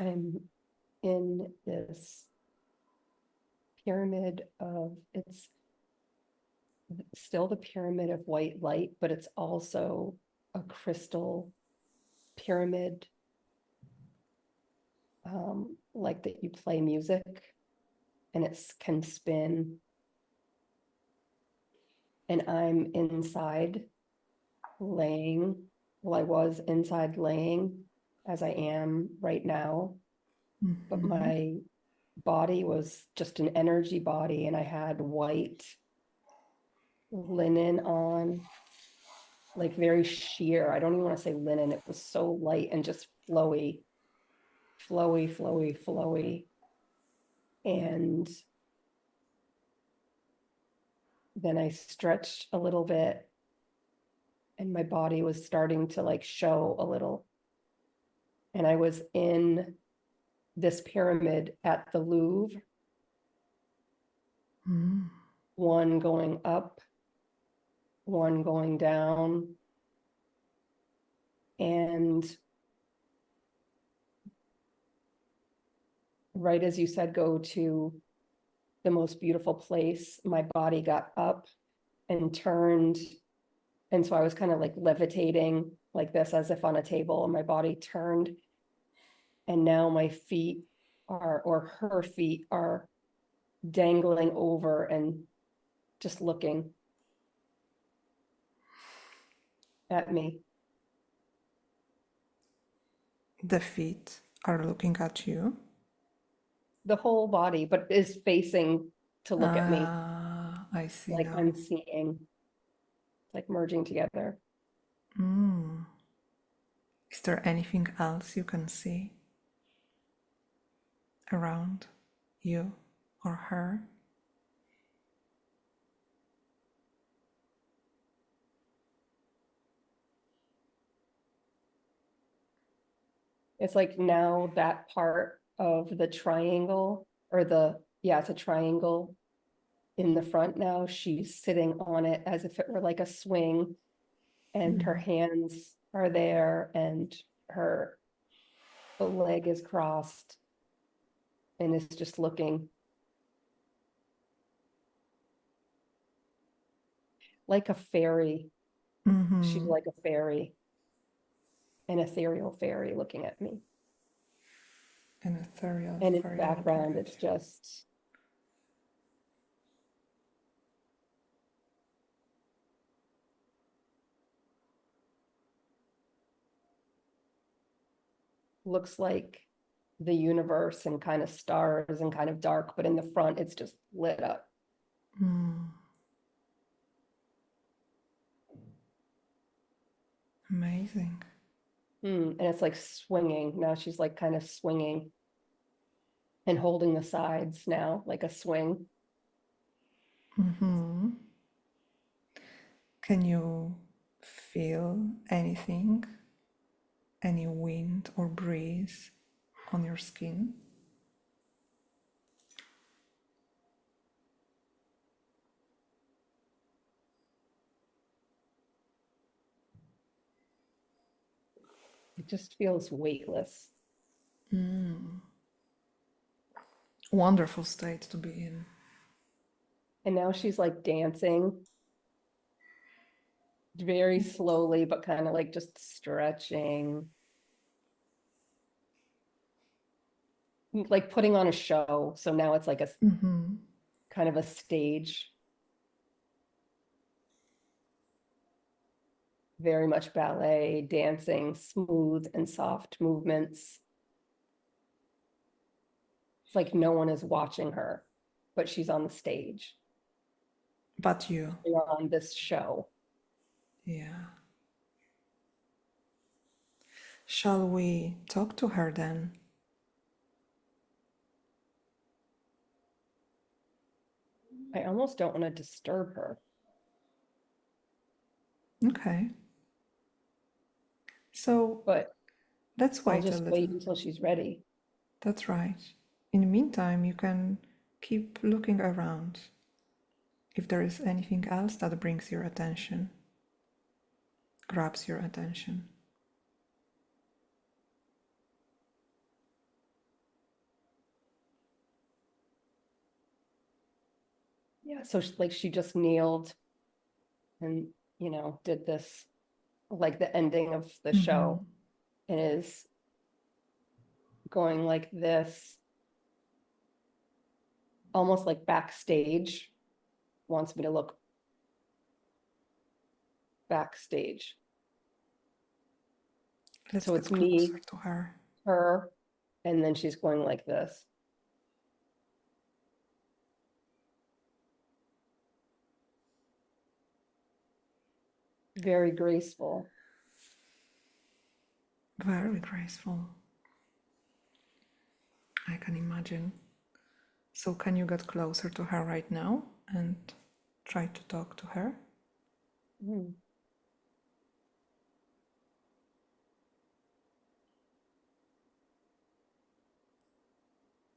I'm in this pyramid of, it's still the pyramid of white light, but it's also a crystal pyramid, like that you play music and it can spin. And I'm inside laying, well, I was inside laying as I am right now, but my body was just an energy body and I had white linen on, like very sheer. I don't even want to say linen. It was so light and just flowy, flowy, flowy, flowy. And then I stretched a little bit and my body was starting to like show a little. And I was in this pyramid at the Louvre, one going up, one going down. And right as you said, go to the most beautiful place, my body got up and turned. And so I was kind of like levitating like this as if on a table, and my body turned. And now my feet are, or her feet are dangling over and just looking at me. The feet are looking at you? The whole body, but is facing to look at me. I see Like now. I'm seeing, like merging together. Is there anything else you can see around you or her? It's like now that part of the triangle, or it's a triangle in the front now. She's sitting on it as if it were like a swing, and her hands are there and her leg is crossed and is just looking like a fairy. She's like a fairy, an ethereal fairy looking at me. An ethereal And in the fairy background, looking it's at you. just looks like the universe and kind of stars and kind of dark, but in the front, it's just lit up. Amazing. And it's like swinging. Now she's like kind of swinging and holding the sides now, like a swing. Can you feel anything? Any wind or breeze on your skin? It just feels weightless. Wonderful state to be in. And now she's like dancing very slowly, but kind of like just stretching, like putting on a show. So now it's like a kind of a stage. Very much ballet, dancing, smooth and soft movements. It's like no one is watching her, but she's on the stage. But you. You're on this show. Yeah. Shall we talk to her then? I almost don't want to disturb her. Okay. So, but let's wait I'll just a little. wait until she's ready. That's right. In the meantime, you can keep looking around. If there is anything else that brings your attention, grabs your attention. Yeah, so she just kneeled and, did this, like the ending of the show, and is going like this, almost like backstage, wants me to look backstage. Let's So get it's me, closer to her. her, and then she's going like this. Very graceful. Very graceful. I can imagine. So can you get closer to her right now and try to talk to her? Mm.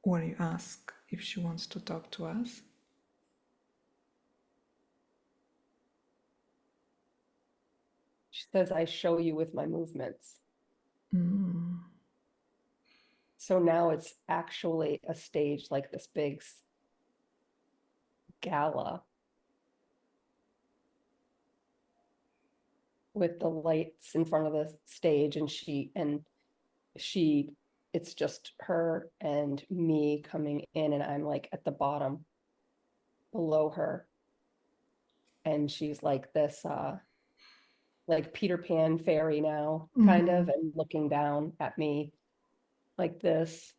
Or you ask if she wants to talk to us? She says, I show you with my movements. So now it's actually a stage, like this big gala with the lights in front of the stage, and she it's just her and me coming in, and I'm like at the bottom below her, and she's like this like Peter Pan fairy now, kind of, and looking down at me like this,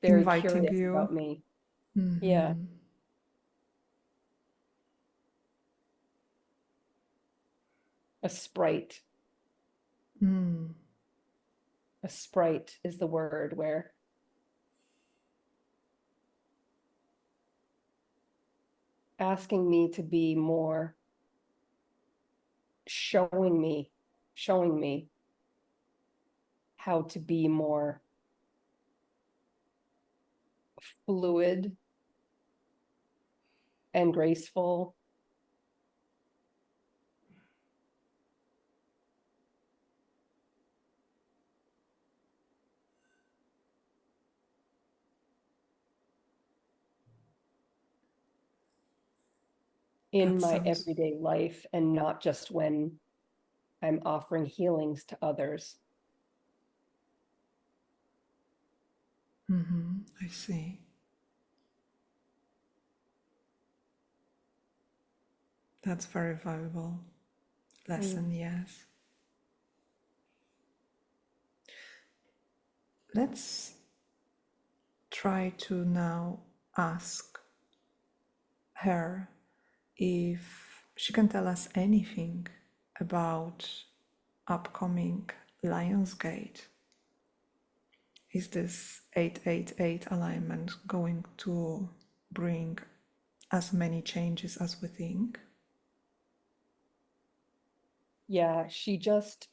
very Inviting curious you. about me. Yeah. A sprite. A sprite is the word, where asking me to be more, showing me how to be more fluid and graceful. In my everyday life, and not just when I'm offering healings to others. I see. That's very valuable lesson, yes. Let's try to now ask her if she can tell us anything about upcoming Lionsgate. Is this 888 alignment going to bring as many changes as we think? Yeah, she just,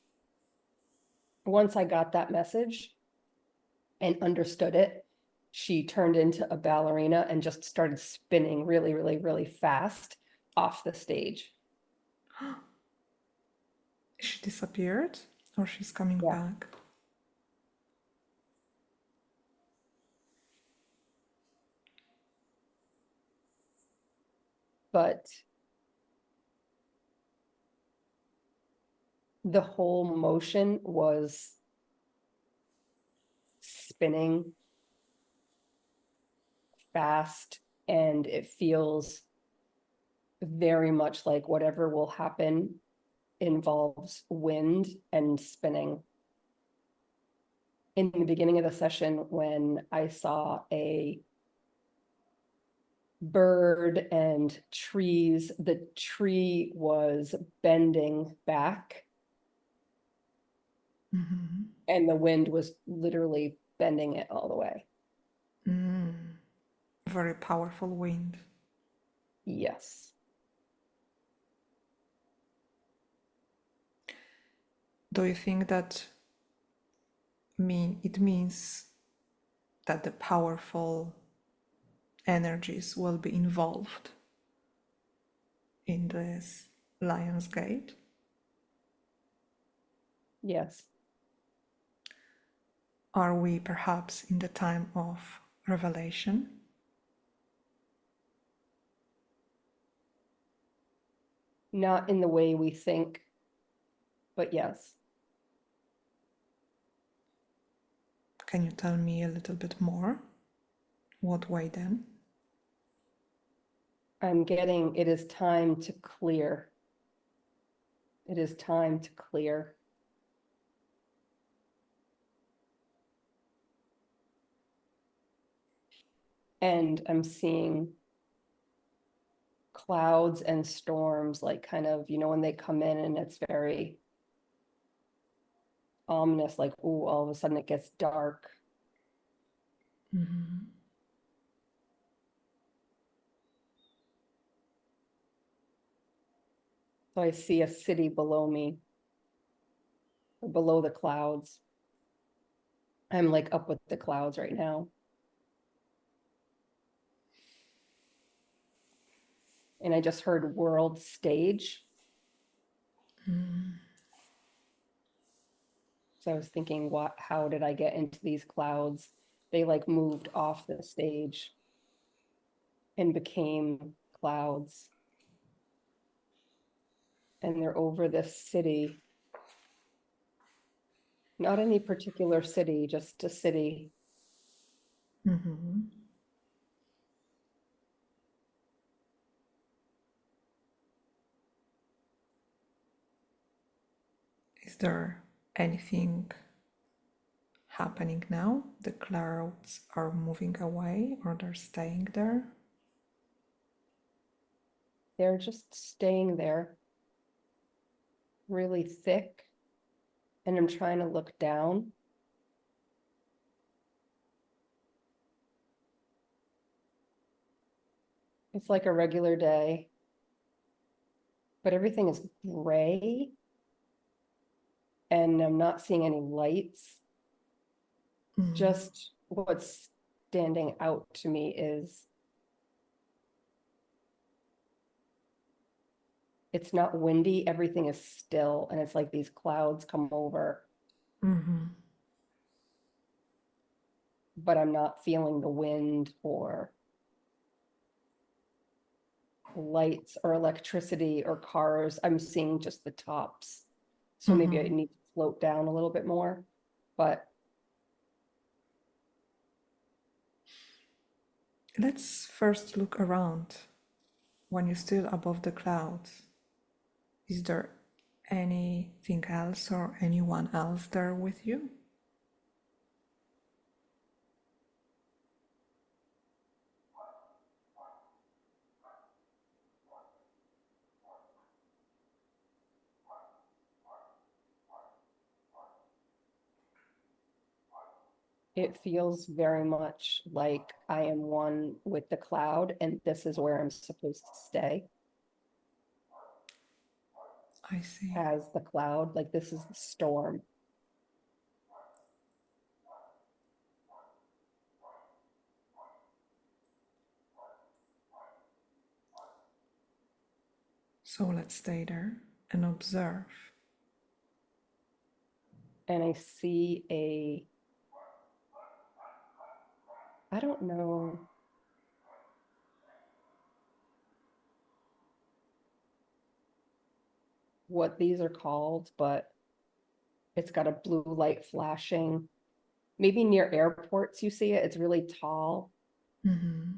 once I got that message and understood it, she turned into a ballerina and just started spinning really, really, really fast off the stage. She disappeared or she's coming back? But the whole motion was spinning fast, and it feels very much like whatever will happen involves wind and spinning. In the beginning of the session, when I saw a bird and trees, the tree was bending back, and the wind was literally bending it all the way. Very powerful wind. Yes. Do you think that it means that the powerful energies will be involved in this Lionsgate? Yes. Are we perhaps in the time of revelation? Not in the way we think, but yes. Can you tell me a little bit more? What way then? I'm getting, it is time to clear. It is time to clear. And I'm seeing clouds and storms, like kind of, you know, when they come in and it's very ominous, like, ooh, all of a sudden it gets dark. Mm-hmm. So I see a city below me, or below the clouds. I'm like up with the clouds right now. And I just heard world stage. So I was thinking, how did I get into these clouds? They like moved off the stage and became clouds. And they're over this city. Not any particular city, just a city. Mm-hmm. Is there anything happening now? The clouds are moving away or they're staying there? They're just staying there, really thick. And I'm trying to look down. It's like a regular day, but everything is gray. And I'm not seeing any lights. Just what's standing out to me is it's not windy, everything is still, and it's like these clouds come over, Mm-hmm. but I'm not feeling the wind or lights or electricity or cars. I'm seeing just the tops. So maybe I need to float down a little bit more, but Let's first look around. When you're still above the clouds, is there anything else or anyone else there with you? it feels very much like I am one with the cloud, and this is where I'm supposed to stay I see. as the cloud. Like this is the storm. So let's stay there and observe. And I see I don't know what these are called, but it's got a blue light flashing. Maybe near airports you see it. It's really tall Mm-hmm.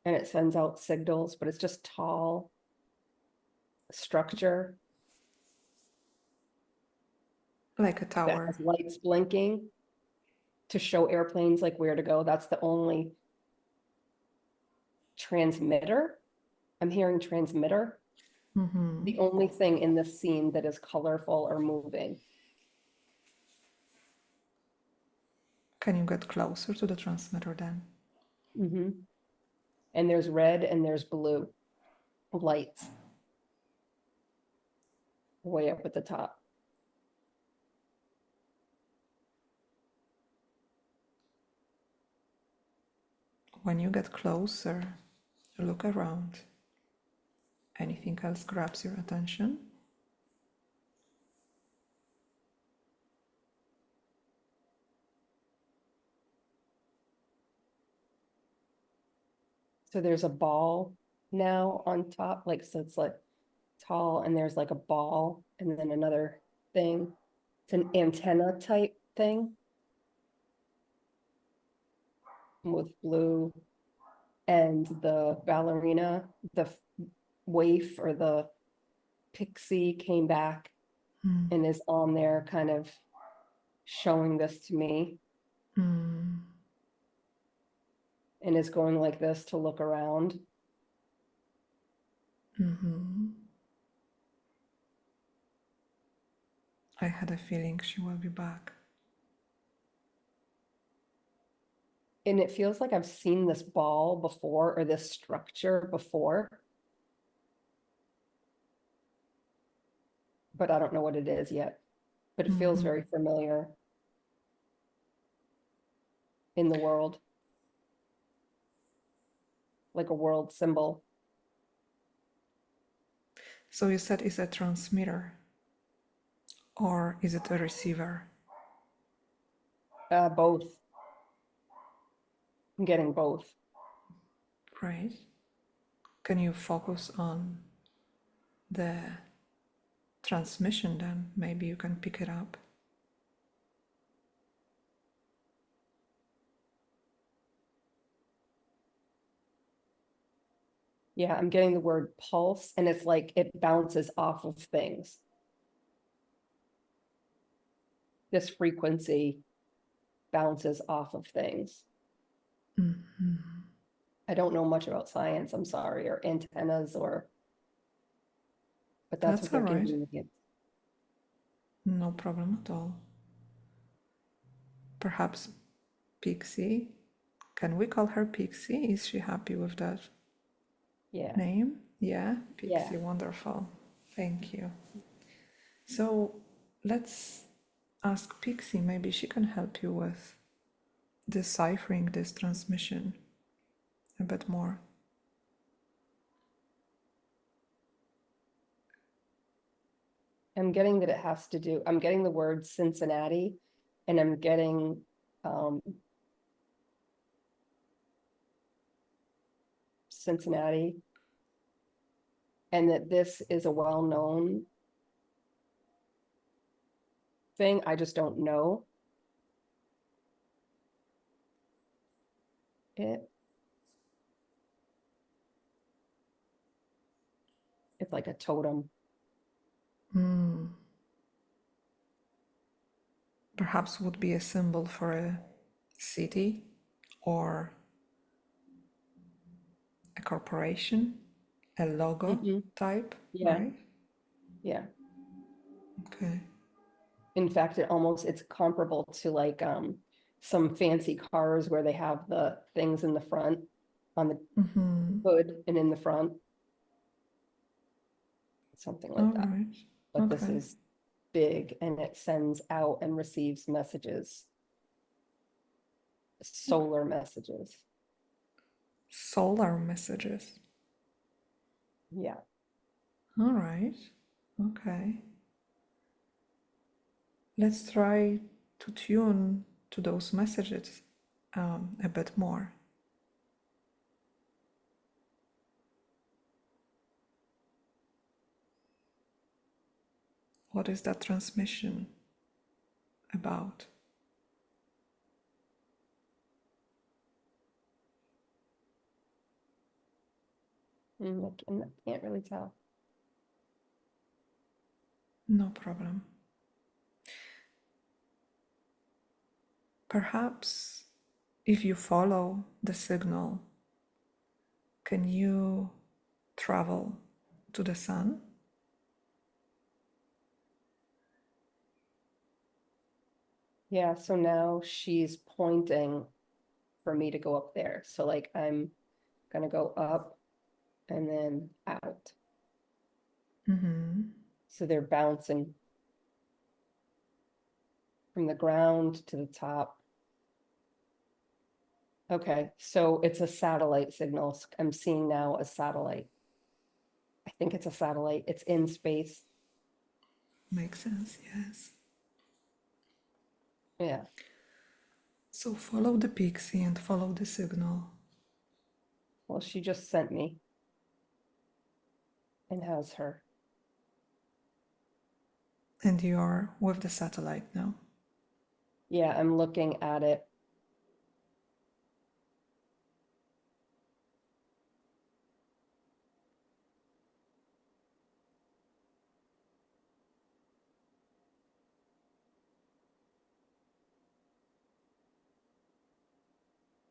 and it sends out signals, but it's just tall structure Like a that tower. has lights blinking to show airplanes like where to go. That's the only transmitter. I'm hearing transmitter. Mm-hmm. The only thing in this scene that is colorful or moving. Can you get closer to the transmitter then? And there's red and there's blue lights way up at the top. When you get closer, look around. Anything else grabs your attention? So there's a ball now on top, like, so it's tall, and there's like a ball and then another thing. It's an antenna type thing with blue, and the ballerina, the waif or the pixie came back Mm. and is on there kind of showing this to me Mm. and is going like this to look around. Mm-hmm. I had a feeling she will be back. And it feels like I've seen this ball before or this structure before. But I don't know what it is yet. But it feels very familiar in the world. Like a world symbol. So you said it's a transmitter, or is it a receiver? Both. I'm getting both. Right. Can you focus on the transmission then? Maybe you can pick it up. Yeah, I'm getting the word pulse, and it's like it bounces off of things. This frequency bounces off of things. Mm-hmm. I don't know much about science, I'm sorry, or antennas, but that's what That's all they're right. giving me. No problem at all. Perhaps Pixie. Can we call her Pixie? Is she happy with that Yeah. name? Yeah, Pixie, Yeah. wonderful. Thank you. So let's ask Pixie, maybe she can help you with deciphering this transmission a bit more. I'm getting that it has to do, I'm getting the word Cincinnati, and I'm getting Cincinnati, and that this is a well-known thing. I just don't know it. It's like a totem. Perhaps would be a symbol for a city or a corporation, a logo type, Yeah. right? Yeah. Okay. In fact, it's comparable to like some fancy cars where they have the things in the front on the hood and in the front. Something like All that. right. But this Okay. is big, and it sends out and receives messages. Solar messages. Solar messages. Yeah. All right. Okay. Let's try to tune to those messages a bit more. What is that transmission about? I can't really tell. No problem. Perhaps if you follow the signal, can you travel to the sun? Yeah, so now she's pointing for me to go up there. So like I'm gonna go up and then out. So they're bouncing from the ground to the top. Okay, so it's a satellite signal. I'm seeing now a satellite. I think it's a satellite. It's in space. Makes sense, yes. Yeah. So follow the pixie and follow the signal. Well, she just sent me and has her And you're with the satellite now. Yeah, I'm looking at it.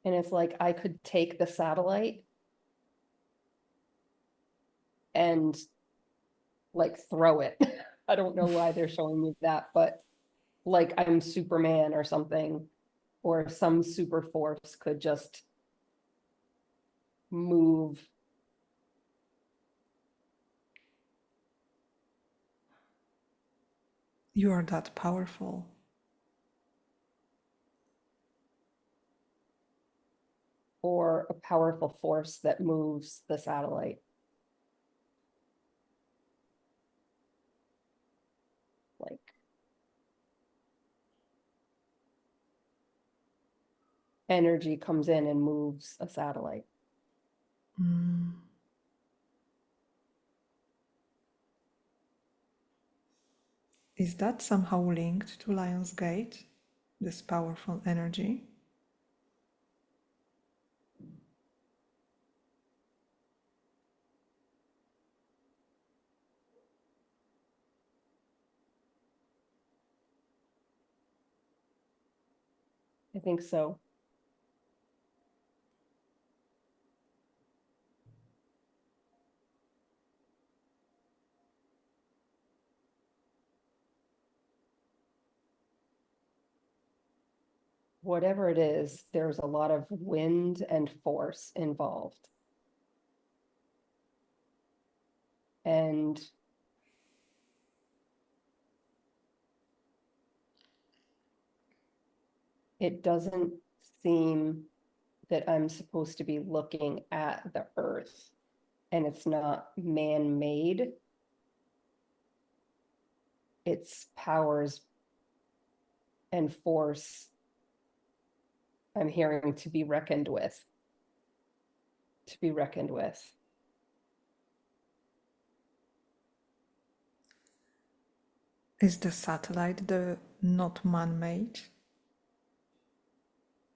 And it's like I could take the satellite and like throw it. I don't know why they're showing me that, but like I'm Superman or something, or some super force could just move. You are that powerful. Or a powerful force that moves the satellite. Like energy comes in and moves a satellite. Mm. Is that somehow linked to Lion's Gate, this powerful energy? I think so. Whatever it is, there's a lot of wind and force involved. And it doesn't seem that I'm supposed to be looking at the earth, and it's not man-made. It's powers and force I'm hearing to be reckoned with. To be reckoned with. Is the satellite the not man-made?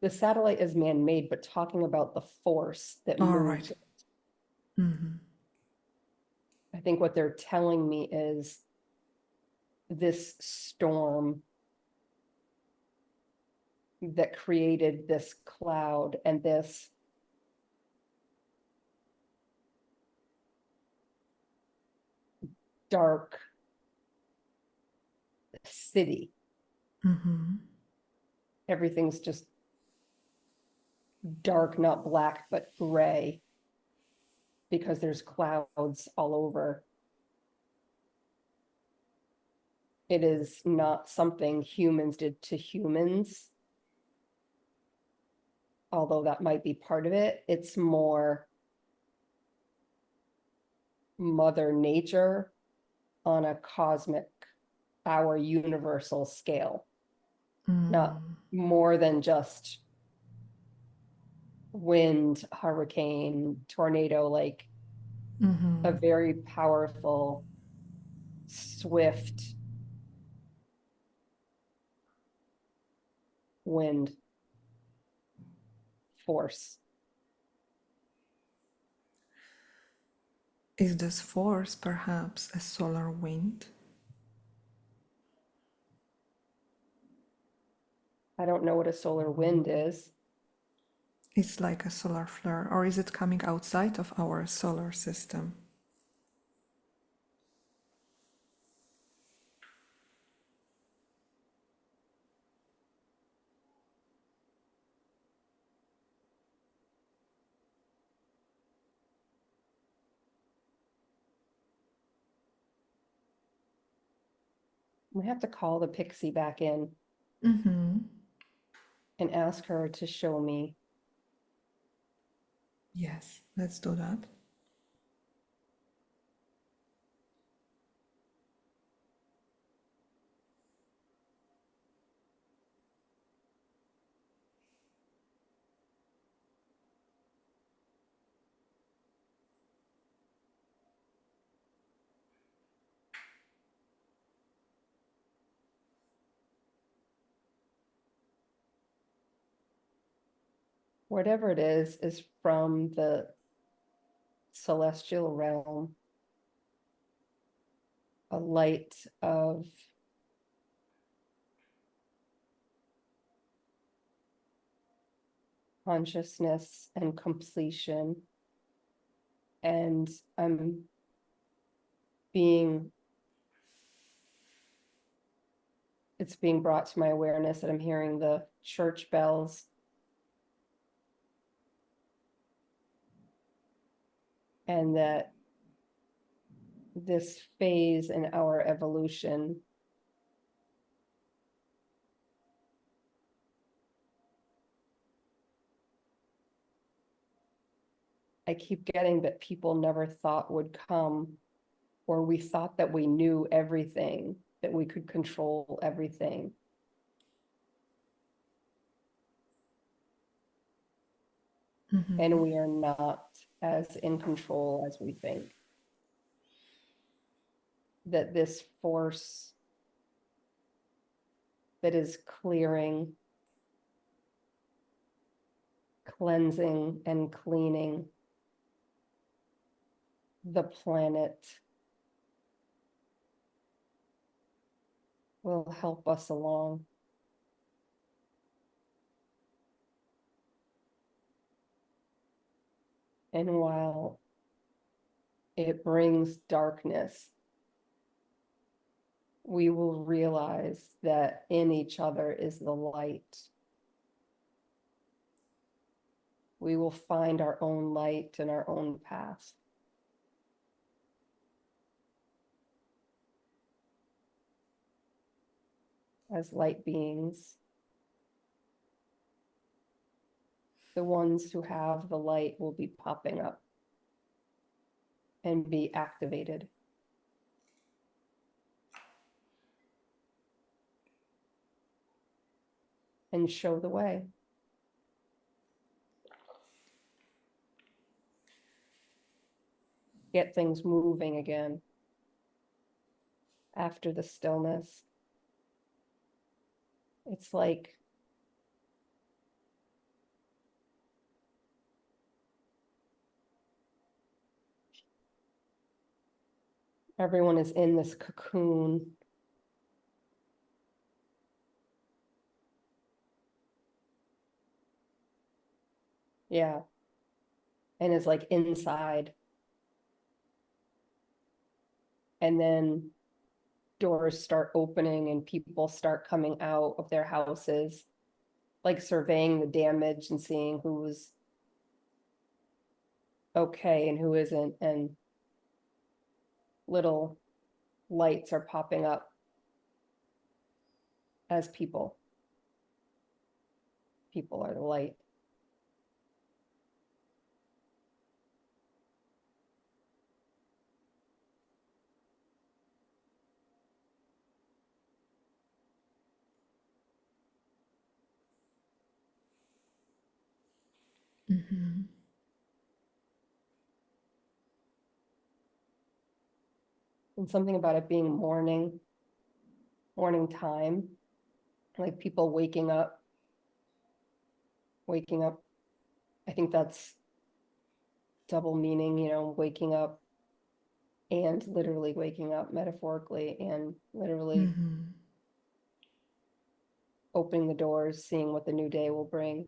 The satellite is man-made, but talking about the force that All moves right. it. Mm-hmm. I think what they're telling me is this storm that created this cloud and this dark city. Mm-hmm. Everything's just dark, not black, but gray, because there's clouds all over. It is not something humans did to humans, although that might be part of it. It's more Mother Nature on a cosmic, our universal scale, not more than just wind, hurricane, tornado, like a very powerful, swift wind force. Is this force perhaps a solar wind? I don't know what a solar wind is. It's like a solar flare, or is it coming outside of our solar system? We have to call the pixie back in Mm-hmm. and ask her to show me. Yes, let's do that. whatever it is from the celestial realm, a light of consciousness and completion. And I'm it's being brought to my awareness that I'm hearing the church bells. And that this phase in our evolution I keep getting that people never thought would come, or we thought that we knew everything, that we could control everything. And we are not as in control as we think. That this force that is clearing, cleansing, and cleaning the planet will help us along. And while it brings darkness, we will realize that in each other is the light. We will find our own light and our own path. As light beings, the ones who have the light will be popping up and be activated. And show the way. Get things moving again after the stillness. It's like everyone is in this cocoon. Yeah. And is like inside. And then doors start opening and people start coming out of their houses, like surveying the damage and seeing who's okay and who isn't. And little lights are popping up as people. People are the light. And something about it being morning time, like people waking up. I think that's double meaning, waking up and literally waking up, metaphorically and literally opening the doors, seeing what the new day will bring.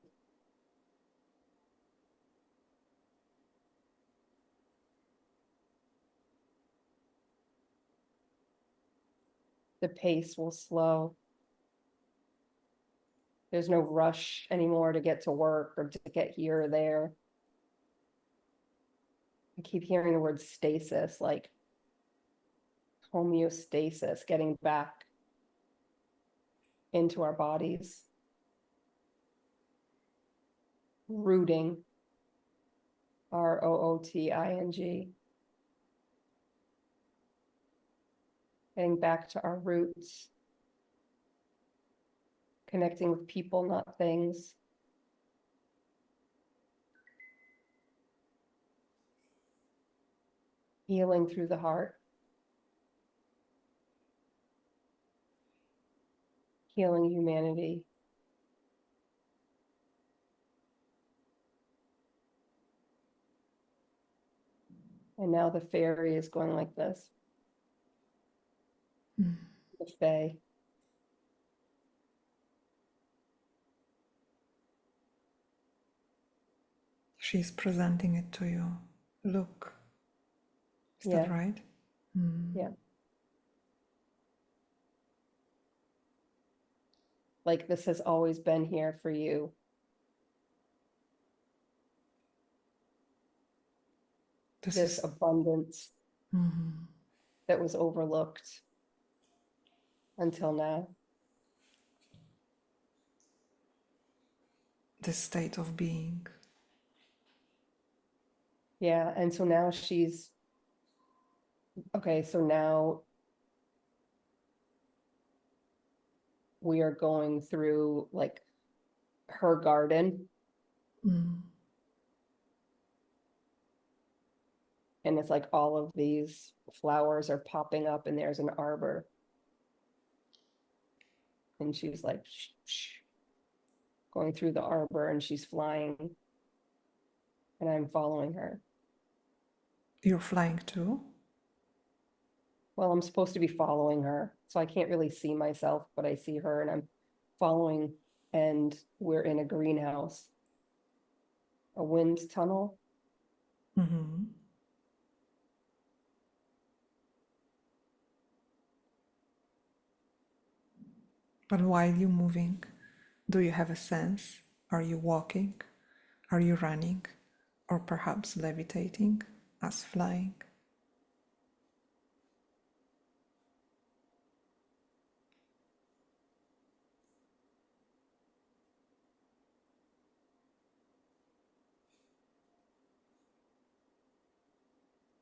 The pace will slow. There's no rush anymore to get to work or to get here or there. I keep hearing the word stasis, like homeostasis, getting back into our bodies. Rooting, ROOTING. Getting back to our roots. Connecting with people, not things. Healing through the heart. Healing humanity. And now the fairy is going like this. Mm. The fae. She's presenting it to you. Look. Is that Yeah. right? Mm. Yeah. Like this has always been here for you. This abundance that was overlooked until now. This state of being. Yeah. And so now she's, okay, so now we are going through like her garden. Mm. And it's like all of these flowers are popping up and there's an arbor. And she's like going through the arbor and she's flying. And I'm following her. You're flying too? Well, I'm supposed to be following her. So I can't really see myself, but I see her and I'm following. And we're in a greenhouse, a wind tunnel. Mm-hmm. But while you're moving, do you have a sense? Are you walking? Are you running? Or perhaps levitating as flying?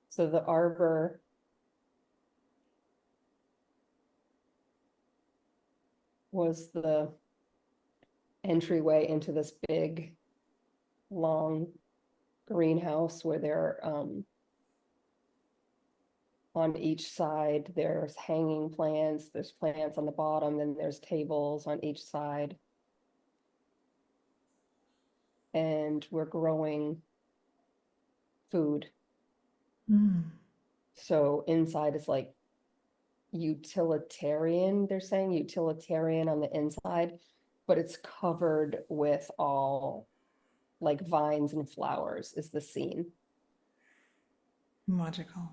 So the arbor was the entryway into this big, long greenhouse where there on each side there's hanging plants, there's plants on the bottom, then there's tables on each side. And we're growing food. Mm. So inside is like utilitarian, they're saying utilitarian on the inside, but it's covered with all like vines and flowers is the scene. Magical.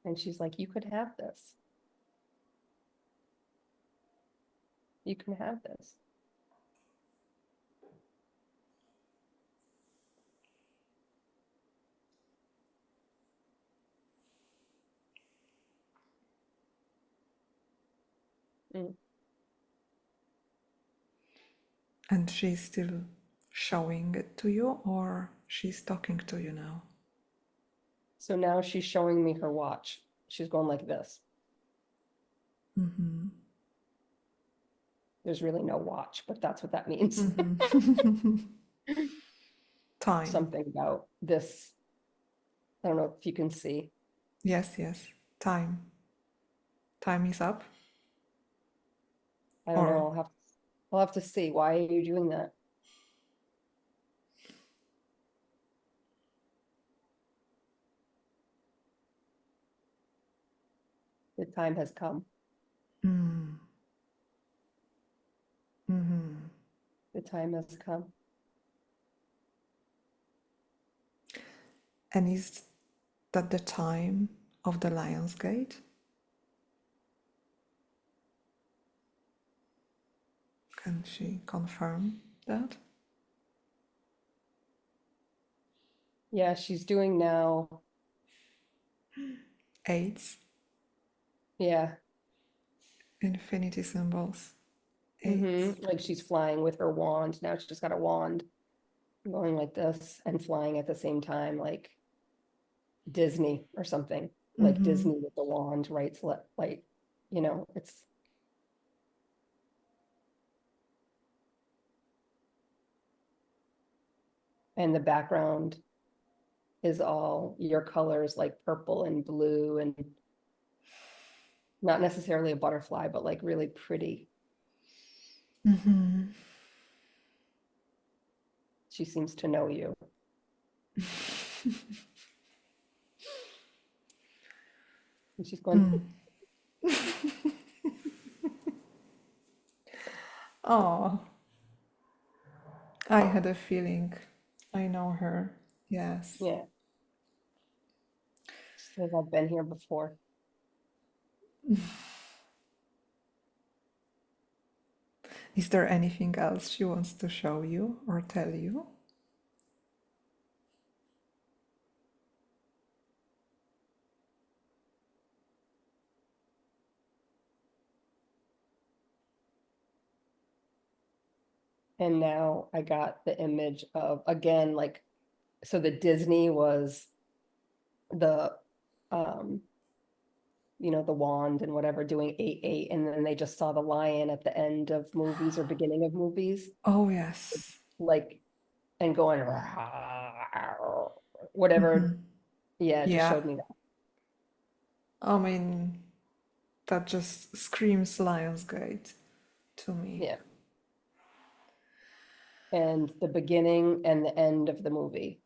And she's like, you could have this. You can have this. Mm. And she's still showing it to you, or she's talking to you now? So now she's showing me her watch. She's going like this. Mm-hmm. There's really no watch, but that's what that means. Mm-hmm. Time. Something about this. I don't know if you can see. Yes, yes. Time. Time is up. I don't Or know. I'll have to see. Why are you doing that? The time has come. Mm. Mm-hmm. The time has come. And is that the time of the Lion's Gate? Can she confirm that? Yeah, she's doing now. Eights, Yeah. infinity symbols. Eights. Like she's flying with her wand. Now she's just got a wand going like this and flying at the same time, like Disney or something. Like Mm-hmm. Disney with the wand, right? Like, it's and the background is all your colors like purple and blue and not necessarily a butterfly, but like really pretty. Mm-hmm. She seems to know you. And she's going, Oh, I had a feeling. I know her. Yes. yeah. She says, I've been here before. Is there anything else she wants to show you or tell you? And now I got the image of, again, like, so the Disney was the, the wand and whatever doing 8-8, and then they just saw the lion at the end of movies or beginning of movies, Oh, yes. like, and going whatever. Yeah, it just Yeah. showed me that. I mean, that just screams Lionsgate to me. Yeah. And the beginning and the end of the movie.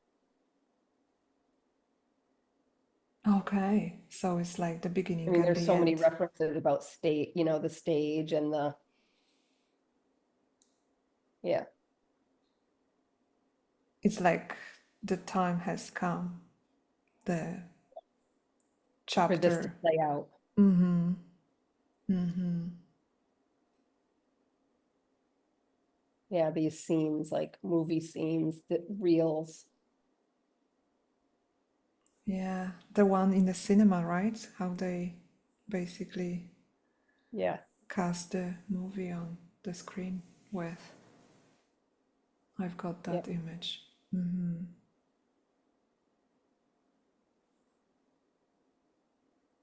Okay, so it's like the I beginning mean, and there's the so many end. references about state, the stage and the, yeah, It's like the time has come, the for this to chapter. play out. Mm-hmm. Mm-hmm. Yeah, these scenes, like movie scenes, the reels. Yeah, the one in the cinema, right? How they basically Yeah, cast the movie on the screen with. I've got yeah. that image. Mm-hmm.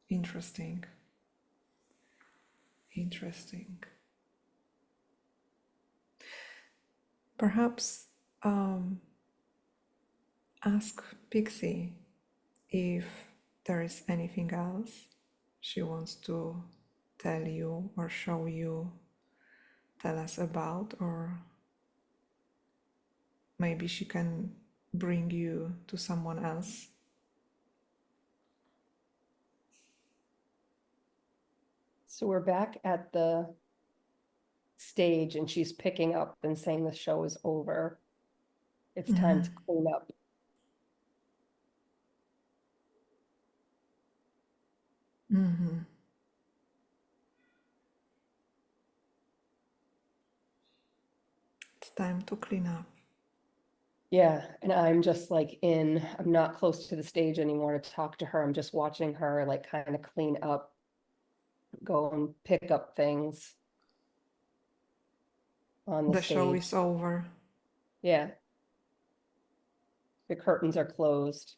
Interesting. Interesting. Perhaps ask Pixie if there is anything else she wants to tell you or show you, tell us about, or maybe she can bring you to someone else. So we're back at the stage and she's picking up and saying the show is over. It's time to clean up. Mm-hmm. It's time to clean up. Yeah, and I'm just like I'm not close to the stage anymore to talk to her. I'm just watching her like kind of clean up, go and pick up things on the The show stage. is over. Yeah. The curtains are closed.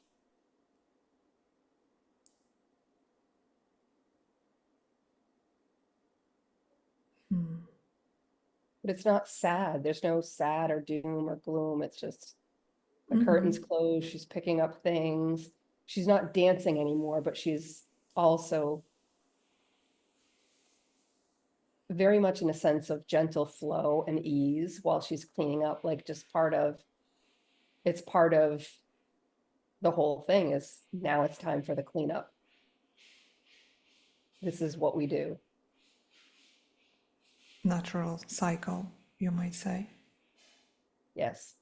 But it's not sad. There's no sad or doom or gloom. It's just the curtains closed. She's picking up things. She's not dancing anymore, but she's also very much in a sense of gentle flow and ease while she's cleaning up, like just it's part of the whole thing is now it's time for the cleanup. This is what we do. Natural cycle, you might say. Yes.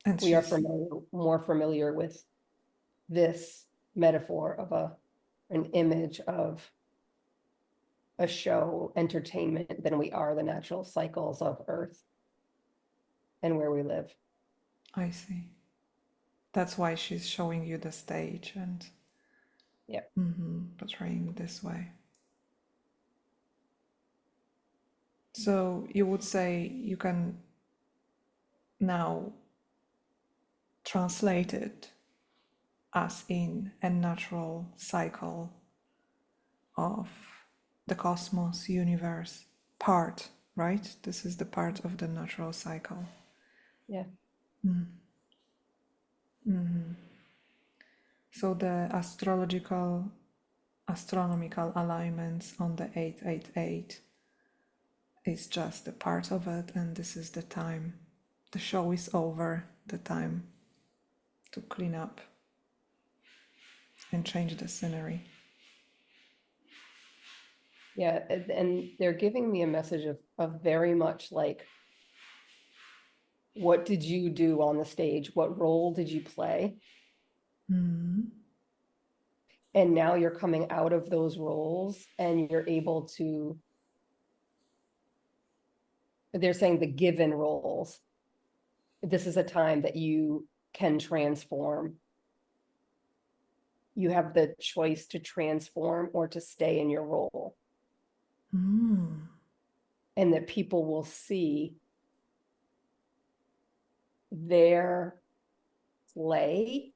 And We are she's more familiar with this metaphor of an image of a show entertainment than we are the natural cycles of Earth and where we live. I see. That's why she's showing you the stage and Yeah. portraying this way. So you would say you can now translate it as in a natural cycle of the cosmos, universe part, right? This is the part of the natural cycle. Yeah. So the astronomical alignments on the 888 is just a part of it, and this is the time the show is over, the time to clean up and change the scenery. Yeah, and they're giving me a message of very much like, what did you do on the stage? What role did you play? Mm. And now you're coming out of those roles and you're able to, they're saying the given roles. This is a time that you can transform. You have the choice to transform or to stay in your role. Mm. And that people will see their play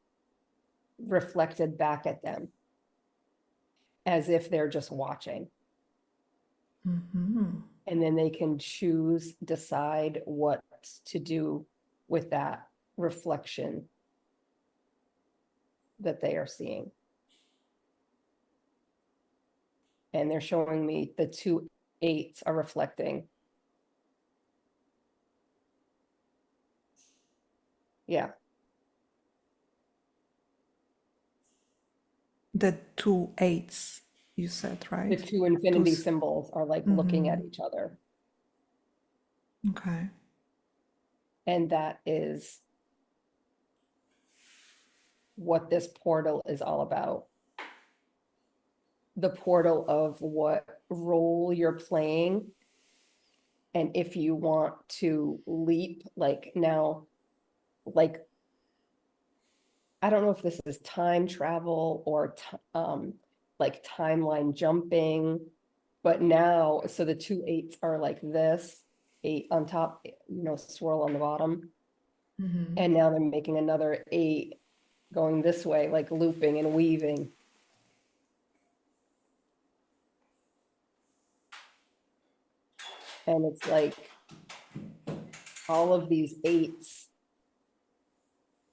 reflected back at them as if they're just watching. Mm-hmm. And then they can choose, decide what to do with that reflection that they are seeing. And they're showing me the 2 8s are reflecting. Yeah. The 2 8s, you said, right? The 2 infinity Two symbols are like looking at each other. Okay. And that is what this portal is all about. The portal of what role you're playing. And if you want to leap, like now, like, I don't know if this is time travel or like timeline jumping, but now, so the 2 8s are like this, 8 on top, swirl on the bottom. Mm-hmm. And now they're making another 8 going this way, like looping and weaving. And it's like all of these 8s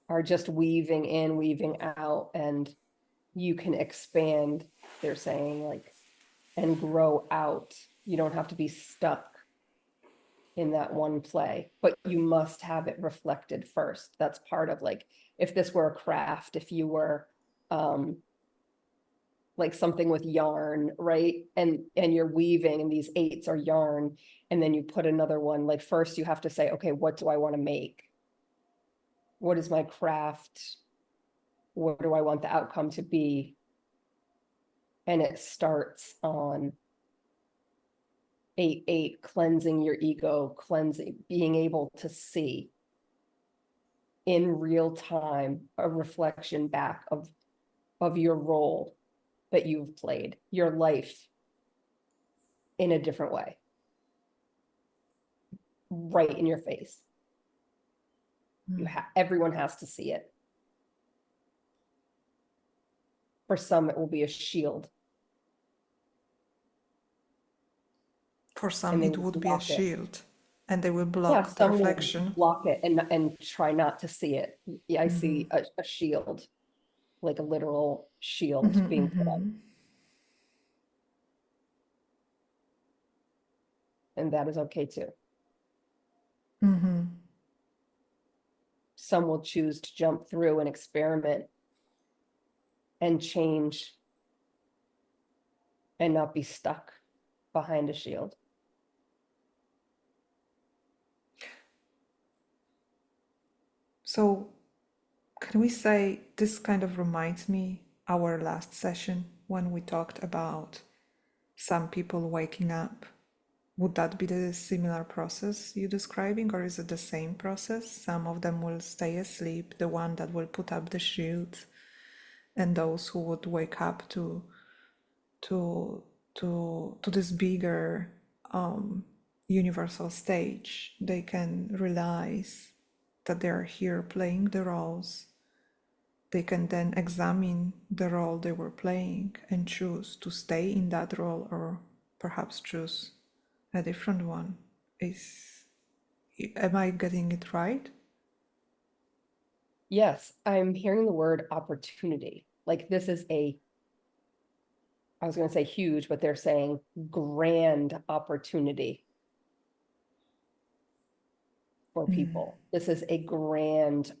are just weaving in, weaving out, and you can expand, they're saying, like, and grow out. You don't have to be stuck in that one play, but you must have it reflected first. That's part of, like, if this were a craft, if you were like something with yarn, right? And you're weaving and these 8s are yarn, and then you put another one, like first you have to say, okay, what do I want to make? What is my craft? What do I want the outcome to be? And it starts on 8-8, cleansing your ego, cleansing, being able to see in real time a reflection back of your role that you've played, your life in a different way, right in your face. Everyone has to see it. For some, it will be a shield. For some, And they it will would be a block it. shield, and they will Yeah, block the some will reflection. block it and try not to see it. Yeah, I see a shield, like a literal shield being put up. And that is okay too. Some will choose to jump through and experiment and change and not be stuck behind a shield. So, can we say this kind of reminds me our last session when we talked about some people waking up? Would that be the similar process you're describing, or is it the same process? Some of them will stay asleep, the one that will put up the shield, and those who would wake up to this bigger universal stage, they can realize that they are here playing the roles. They can then examine the role they were playing and choose to stay in that role or perhaps choose a different one. Am I getting it right? Yes, I'm hearing the word opportunity. Like this is I was going to say huge, but they're saying grand opportunity. for people. This is a grand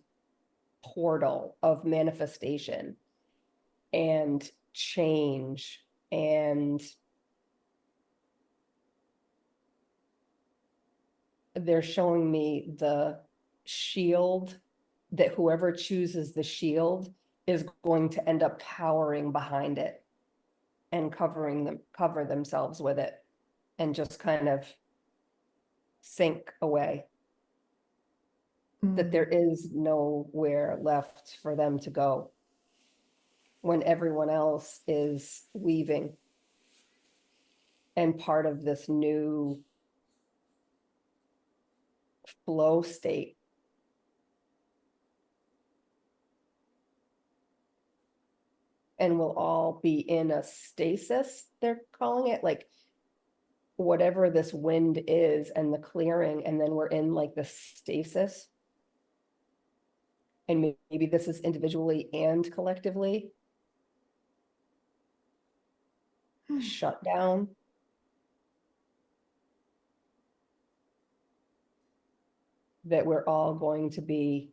portal of manifestation and change, and they're showing me the shield, that whoever chooses the shield is going to end up cowering behind it and cover themselves with it and just kind of sink away. That there is nowhere left for them to go when everyone else is leaving and part of this new flow state. And we'll all be in a stasis, they're calling it, like whatever this wind is and the clearing, and then we're in like the stasis. And maybe this is individually and collectively shut down. That we're all going to be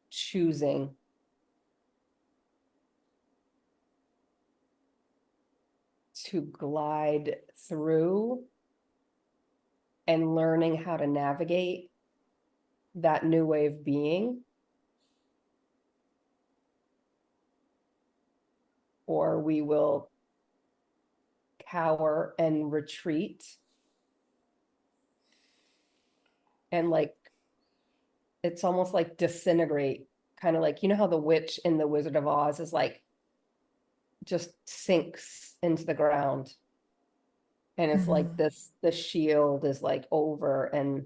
choosing to glide through and learning how to navigate that new way of being, or we will cower and retreat and like it's almost like disintegrate, kind of like, you know how the witch in the Wizard of Oz is like just sinks into the ground, and it's like this, the shield is like over, and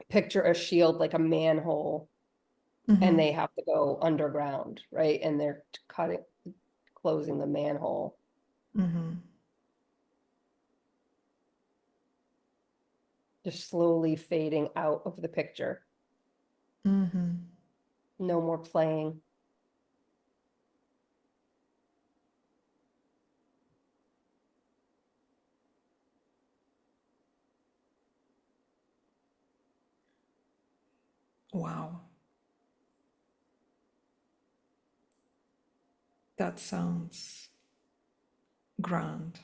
picture a shield like a manhole, and they have to go underground, right? And they're closing the manhole. Just slowly fading out of the picture. No more playing. Wow. That sounds grand.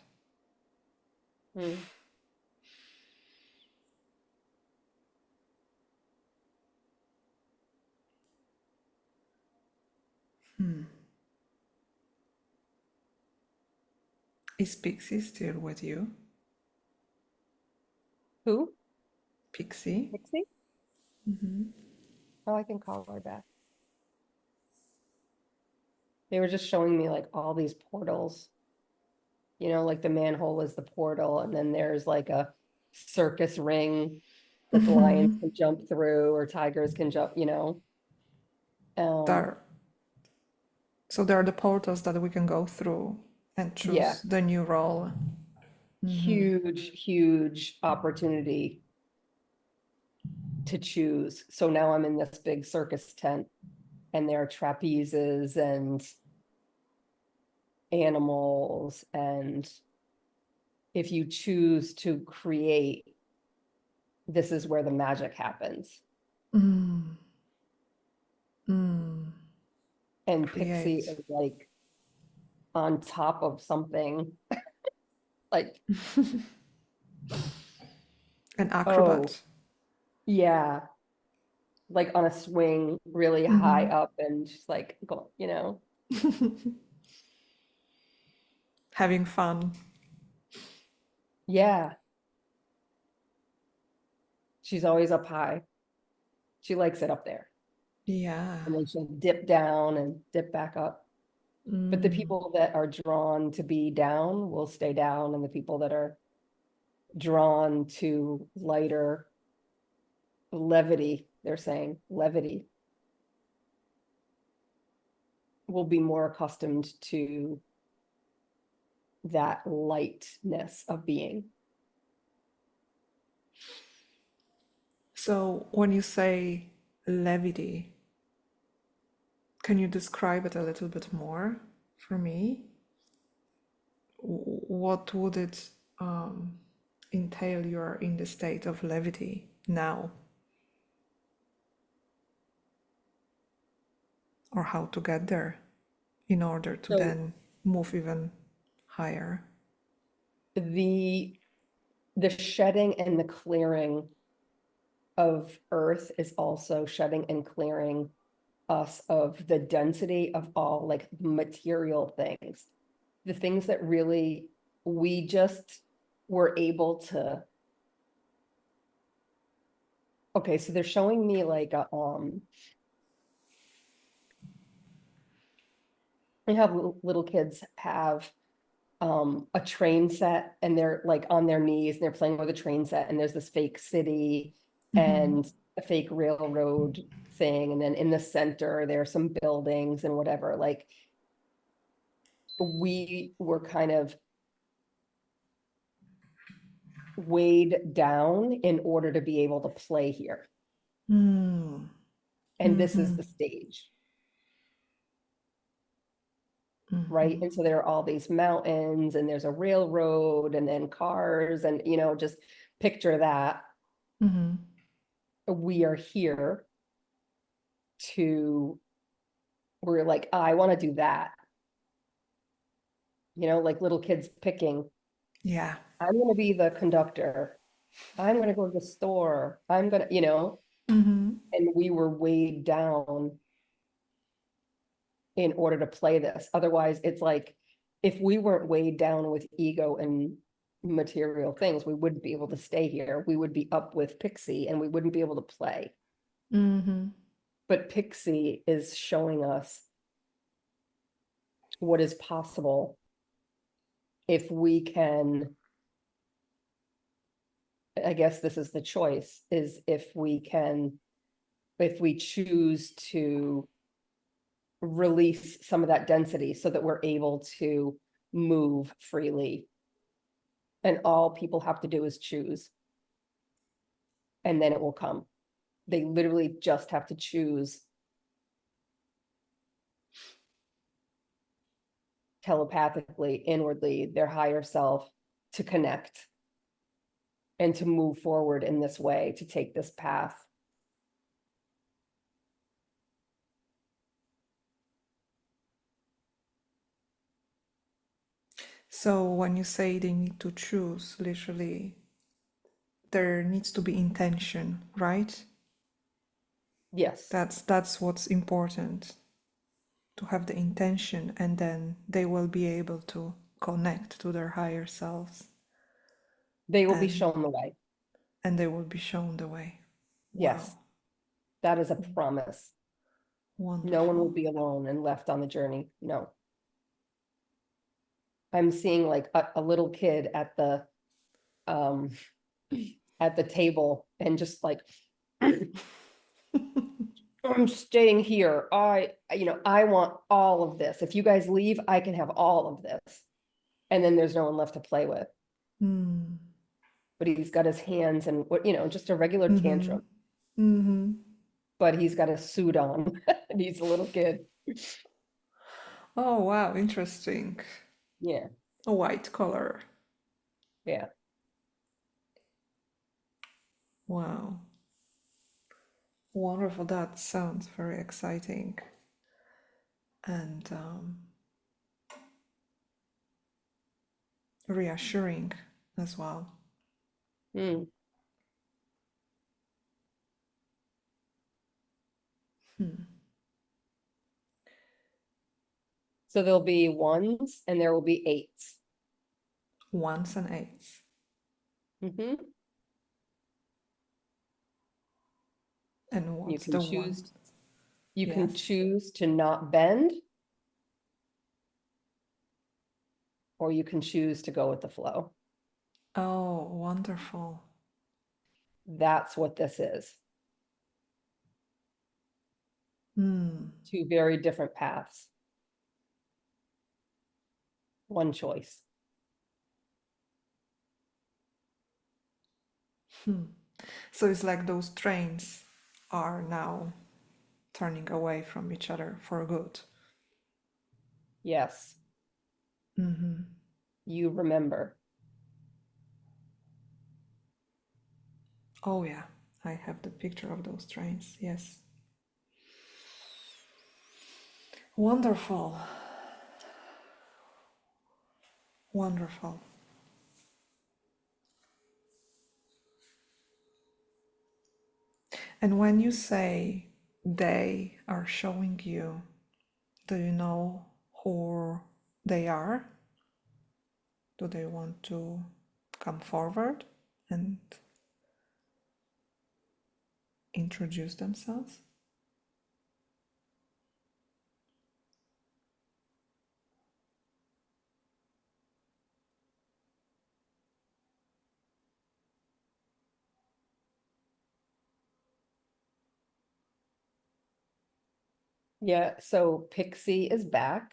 Mm. Is Pixie still with you? Who? Pixie? Pixie? Oh, I can call her back. They were just showing me like all these portals. You know, like the manhole is the portal, and then there's like a circus ring that the lions can jump through, or tigers can jump, you know. There. So there are the portals that we can go through and choose Yeah. the new role. Huge opportunity to choose. So now I'm in this big circus tent, and there are trapezes and animals, and if you choose to create, this is where the magic happens. And Pixie Create. is like on top of something. Like, An oh, acrobat. yeah, like on a swing really high up, and just like go, you know. Having fun. Yeah, she's always up high. She likes it up there, Yeah. and then she'll dip down and dip back up. But the people that are drawn to be down will stay down, and the people that are drawn to lighter levity, they're saying levity, will be more accustomed to that lightness of being. So when you say levity, can you describe it a little bit more for me? what would it entail? You're in the state of levity now, or how to get there in order to So then move even higher. the shedding and the clearing of earth is also shedding and clearing us of the density of all like material things, the things that really we just were able to. Okay, so they're showing me like I have little kids have a train set, and they're like on their knees and they're playing with a train set, and there's this fake city and a fake railroad thing, and then in the center there are some buildings and whatever. Like we were kind of weighed down in order to be able to play here, Mm. and this is the stage, right? And so there are all these mountains, and there's a railroad, and then cars, and just picture that. We are here to, we're like, I want to do that, like little kids picking. Yeah. I'm going to be the conductor. I'm going to go to the store. I'm going to, and we were weighed down in order to play this. Otherwise, it's like, if we weren't weighed down with ego and material things, we wouldn't be able to stay here. We would be up with Pixie and we wouldn't be able to play. But Pixie is showing us what is possible if we can, I guess this is the choice, is if we choose to release some of that density so that we're able to move freely. And all people have to do is choose. And then it will come. They literally just have to choose telepathically, inwardly, their higher self, to connect and to move forward in this way, to take this path. So when you say they need to choose, literally, there needs to be intention, right? Yes. That's what's important, to have the intention, and then they will be able to connect to their higher selves, They will be and shown the way. they will be shown the way. Yes. Wow. That is a promise. No one will Wonderful. be alone and left on the journey. No. I'm seeing like a little kid at the table, and just like, I'm staying here. I want all of this. If you guys leave, I can have all of this. And then there's no one left to play with. But he's got his hands and just a regular tantrum. But he's got a suit on and he's a little kid. Oh, wow, interesting. Yeah. A white color. Yeah. Wow. Wonderful. That sounds very exciting. And reassuring as well. Mm. So there'll be ones and there will be eights. Ones and eights. And You what's can the one? choose. You can Yes. choose to not bend, or you can choose to go with the flow. Oh, wonderful. That's what this is. Two very different paths. One choice. So it's like those trains are now turning away from each other for good. Yes. you remember. Oh, yeah, I have the picture of those trains. Yes. Wonderful. Wonderful. And when you say they are showing you, do you know who they are? Do they want to come forward and introduce themselves? Yeah, so Pixie is back.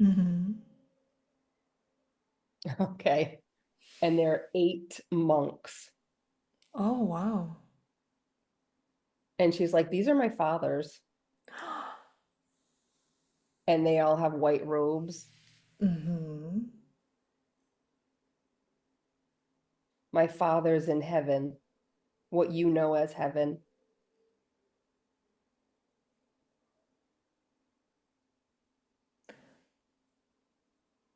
Mm-hmm. Okay. And there are 8 monks. Oh, wow. And she's like, these are my fathers. And they all have white robes. Mm-hmm. My father's in heaven, what you know as heaven.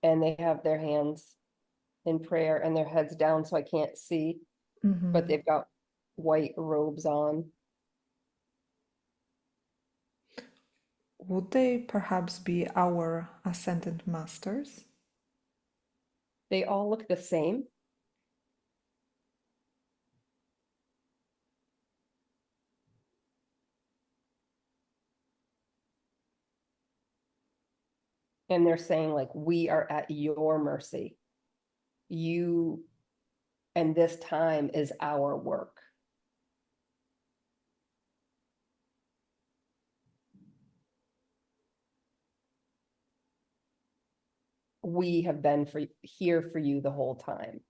And they have their hands in prayer and their heads down, so I can't see, but Mm-hmm. they've got white robes on. Would they perhaps be our ascended masters? They all look the same. And they're saying, like, we are at your mercy. You, and this time is our work. We have been here for you the whole time.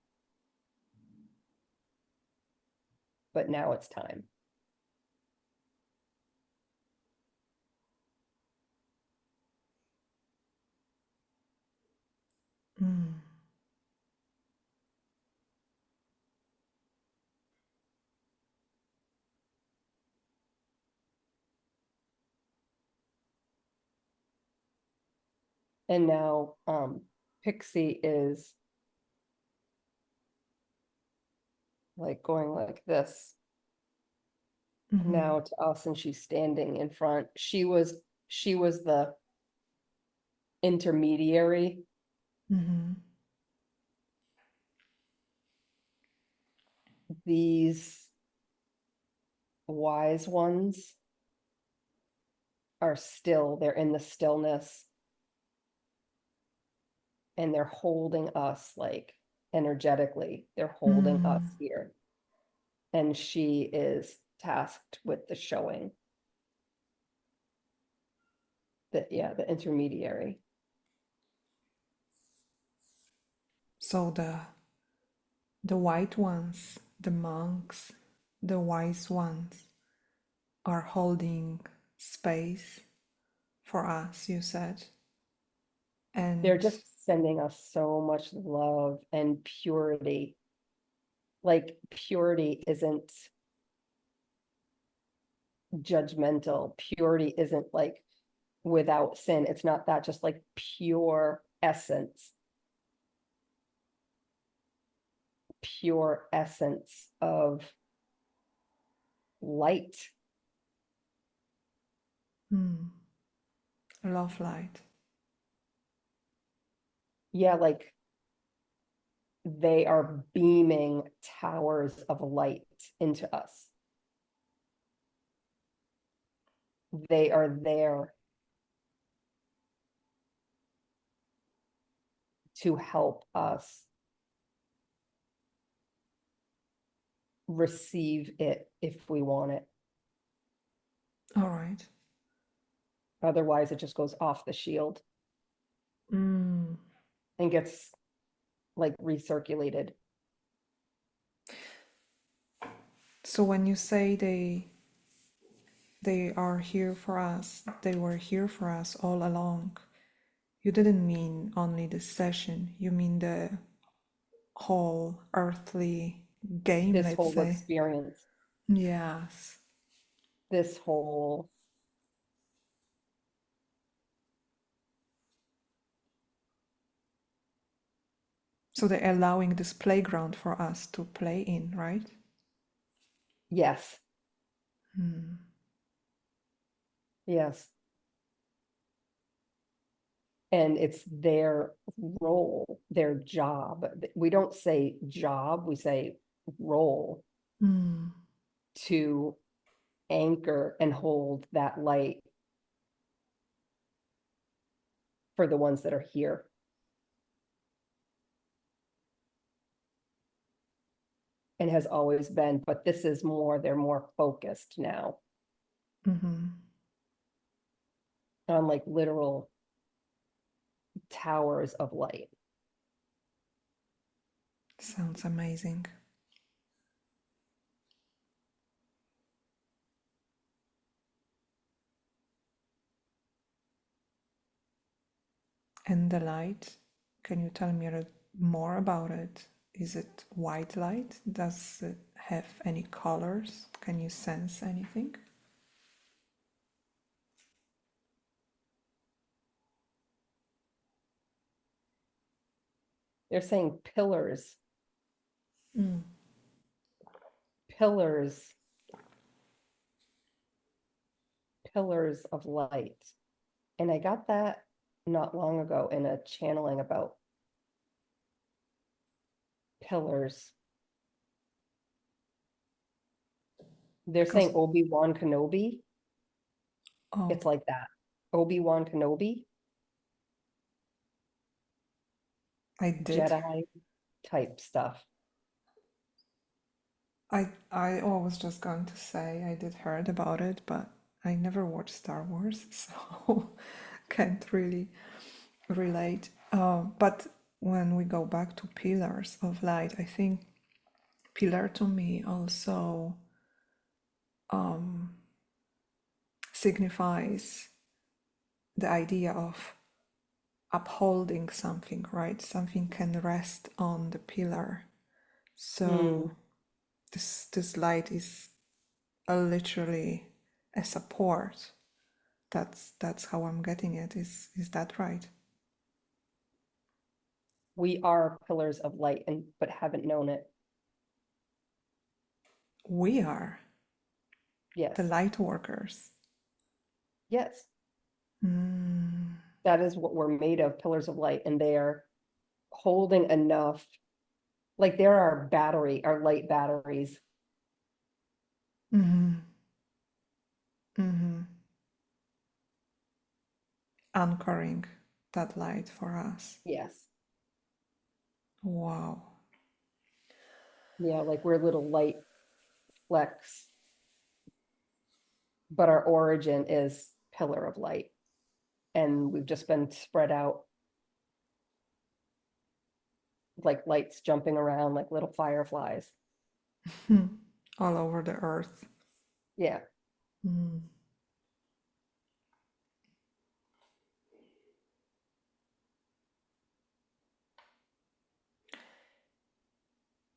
But now it's time. Mm. And now Pixie is like going like this Mm-hmm. now to us, and she's standing in front. She was the intermediary. Mm-hmm. These wise ones are still, they're in the stillness, and they're holding us, like, energetically. They're holding us Mm. here. And she is tasked with the showing. The intermediary. So the white ones, the monks, the wise ones are holding space for us, you said. They're And just sending us so much love and purity. Like, purity isn't judgmental. Purity isn't like without sin. It's not that, just like pure essence of light. love light. Yeah, like they are beaming towers of light into us. They are there to help us receive it if we want it. All right. Otherwise, it just goes off the shield Mm. and gets like recirculated. So when you say they are here for us, they were here for us all along, you didn't mean only the session, you mean the whole earthly game, This let's whole say. experience, Yes. this whole, So they're allowing this playground for us to play in, right? yes, Hmm. yes. And it's their role, their job. We don't say job, we say role Hmm. to anchor and hold that light for the ones that are here. And has always been, but this is more, they're more focused now Mm-hmm. on like literal towers of light. Sounds amazing. And the light, can you tell me more about it? Is it white light? Does it have any colors? Can you sense anything? They're saying pillars, Mm. pillars, pillars of light. And I got that not long ago in a channeling about pillars. They're Because saying Obi-Wan Kenobi. oh, It's like that. Obi-Wan Kenobi, I did. Jedi type stuff. I was just going to say I did heard about it, but I never watched Star Wars, so can't really relate. But when we go back to pillars of light, I think pillar to me also signifies the idea of upholding something, right? Something can rest on the pillar. So this light is literally a support. That's how I'm getting it. Is that right? We are pillars of light and but haven't known it. We are the Yes. light workers. Yes. Mm, That is what we're made of, pillars of light, and they are holding enough, like there are battery, our light batteries. mm-hmm, mm-hmm. Anchoring that light for us. Yes. Wow. Yeah, like we're little light flecks, but our origin is pillar of light. And we've just been spread out like lights jumping around like little fireflies. All over the earth. Yeah. Mm.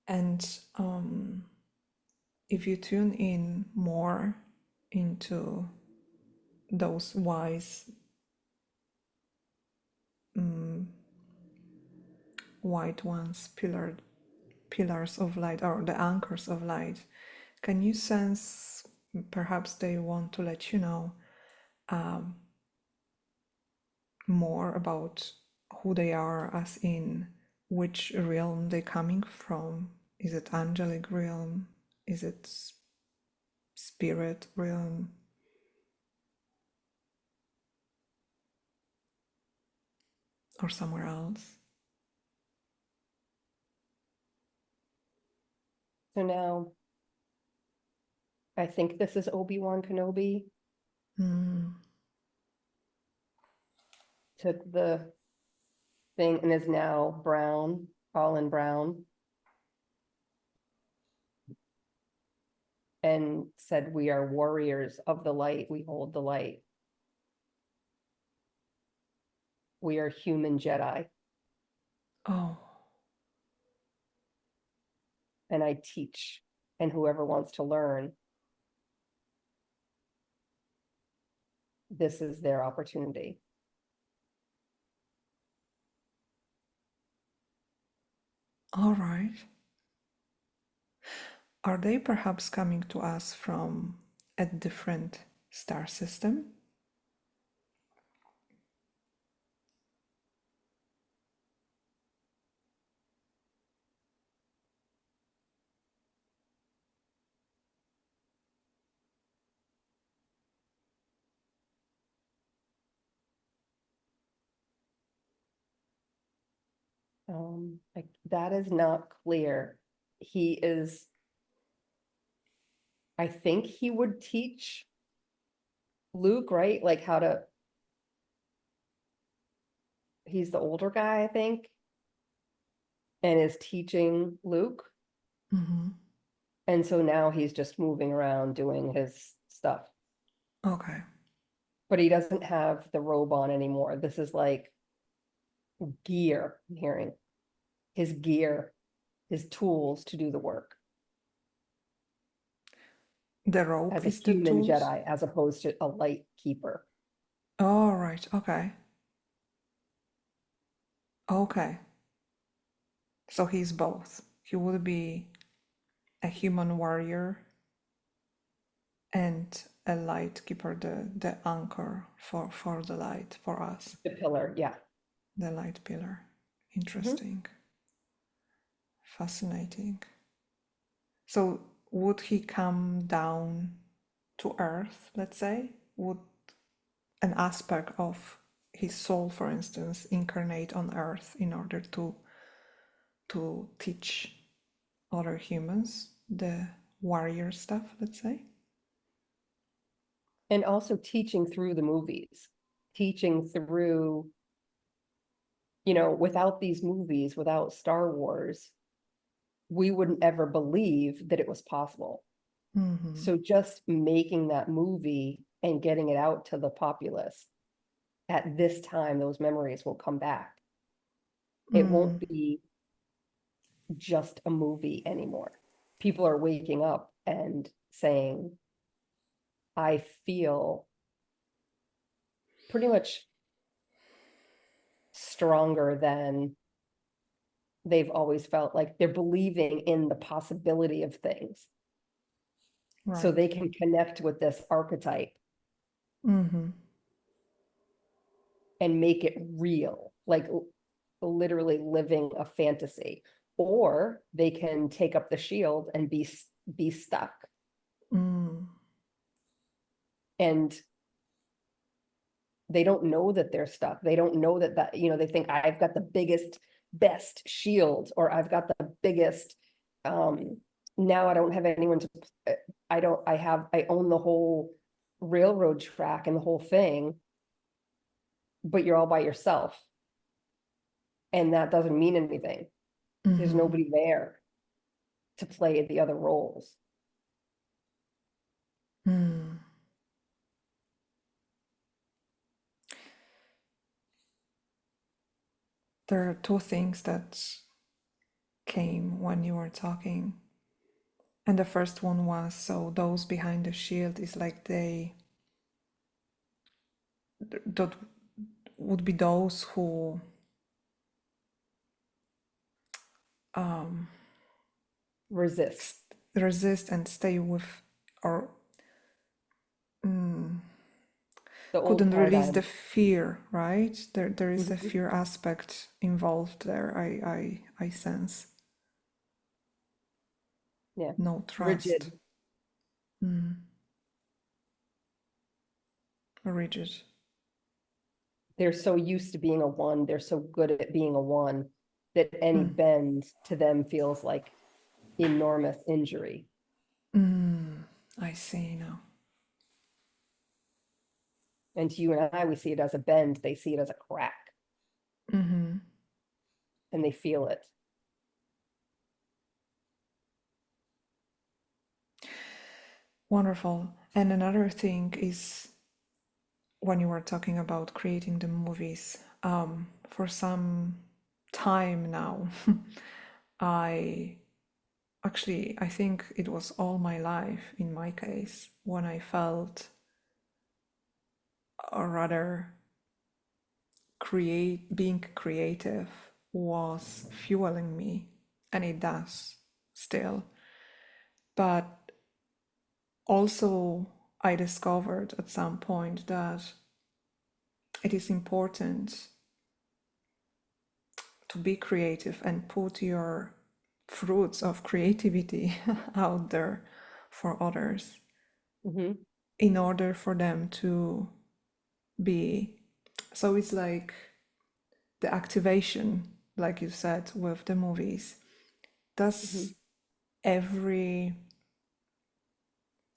And if you tune in more into those wise white ones, pillars of light, or the anchors of light, can you sense perhaps they want to let you know more about who they are, as in which realm they're coming from? Is it angelic realm? Is it spirit realm? Or somewhere else? So now I think this is Obi-Wan Kenobi. Mm. Took the thing and is now brown, all in brown. And said, we are warriors of the light. We hold the light. We are human Jedi, Oh, and I teach, and whoever wants to learn, this is their opportunity. all right. Are they perhaps coming to us from a different star system? Like, that is not clear. He is, I think he would teach Luke, right? Like how to, he's the older guy, I think, and is teaching Luke. Mm-hmm. And so now he's just moving around doing his stuff, Okay. but he doesn't have the robe on anymore. This is like gear, I'm hearing his gear, his tools to do the work The rope as a is the human tools? Jedi, as opposed to a light keeper. All right. Okay. Okay. So he's both. He would be a human warrior and a light keeper, the anchor for the light for us, The pillar, yeah. the light pillar. Mhm. Interesting. Fascinating. So would he come down to earth, let's say? Would an aspect of his soul, for instance, incarnate on earth in order to teach other humans the warrior stuff, let's say? And also teaching through the movies, teaching through, without these movies, without Star Wars, we wouldn't ever believe that it was possible. Mm-hmm. So just making that movie and getting it out to the populace at this time, those memories will come back. It won't be just a movie anymore. People are waking up and saying, I feel pretty much stronger than they've always felt. Like they're believing in the possibility of things. So Right. they can connect with this archetype Mm-hmm. and make it real, like literally living a fantasy. Or they can take up the shield and be stuck. Mm. And they don't know that they're stuck. They don't know that they think I've got the biggest, best shield, or I've got the biggest, now I don't have anyone to, I own the whole railroad track and the whole thing, but you're all by yourself. And that doesn't mean anything. There's Mm-hmm. nobody there to play the other roles. Mm. There are two things that came when you were talking. And the first one was, so those behind the shield is like that would be those who Resist. resist and stay with, or The old couldn't release paradigm. the fear, right? There is a Mhm. fear aspect involved there. I sense Yeah. no trust. Rigid. Rigid. They're so used to being a one. They're so good at being a one that any bend to them feels like enormous injury. I see now. And to you and I, we see it as a bend. They see it as a crack. And they feel it. Wonderful. And another thing is when you were talking about creating the movies, For some time now, I I think it was all my life in my case when I felt, or rather, being creative was fueling me, and it does still. But also, I discovered at some point that it is important to be creative and put your fruits of creativity out there for others Mm-hmm. in order for them to be. So it's like the activation, like you said, with the movies. Mm-hmm. Does every